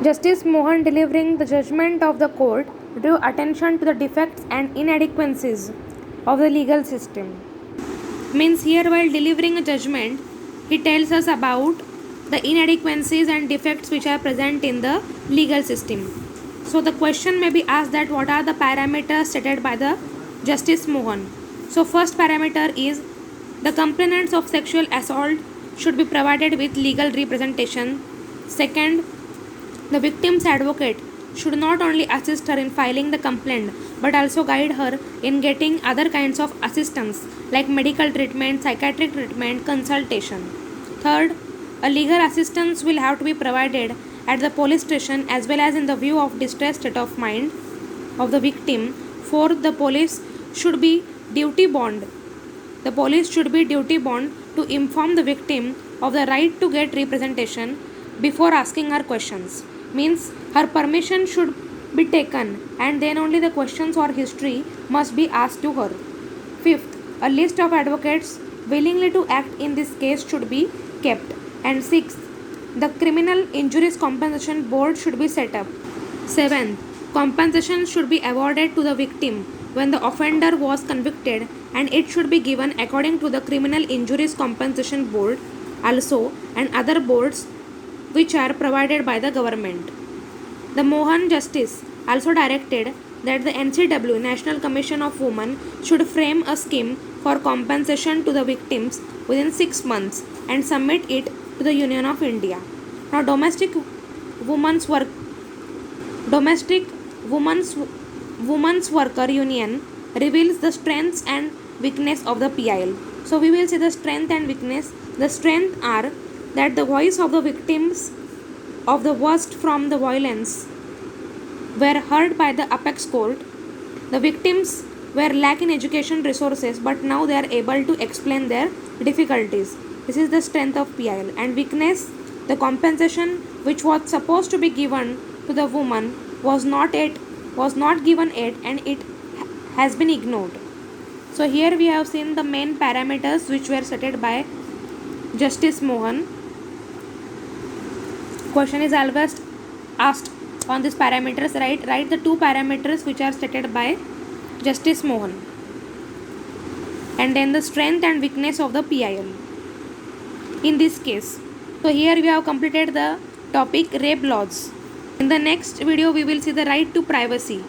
Justice Mohan, delivering the judgment of the court, drew attention to the defects and inadequacies of the legal system. Means here, while delivering a judgment, he tells us about the inadequacies and defects which are present in the legal system. So the question may be asked that what are the parameters stated by the Justice Mohan. So first parameter is the complainants of sexual assault should be provided with legal representation. Second, the victim's advocate should not only assist her in filing the complaint but also guide her in getting other kinds of assistance like medical treatment, psychiatric treatment, consultation. Third, a legal assistance will have to be provided at the police station as well as in the view of distressed state of mind of the victim. Fourth, the police should be duty bound. The police should be duty bound to inform the victim of the right to get representation before asking her questions. Means her permission should be taken and then only the questions or history must be asked to her. Fifth, a list of advocates willingly to act in this case should be kept. And sixth, the criminal injuries compensation board should be set up. Seventh, compensation should be awarded to the victim when the offender was convicted and it should be given according to the criminal injuries compensation board also and other boards which are provided by the government. The Mohan Justice also directed that the NCW National Commission of Women should frame a scheme for compensation to the victims within 6 months and submit it to the Union of India. Now women's worker union reveals the strengths and weakness of the PIL. So we will see the strength and weakness. The strength are that the voice of the victims of the worst from the violence were heard by the apex court. The victims were lacking education resources but now they are able to explain their difficulties. This is the strength of PIL. And weakness, the compensation which was supposed to be given to the woman was not given yet and it has been ignored. So here we have seen the main parameters which were stated by Justice Mohan. Question is always asked on these parameters. Write the two parameters which are stated by Justice Mohan and then the strength and weakness of the PIL in this case. So here we have completed the topic rape laws. In the next video we will see the right to privacy.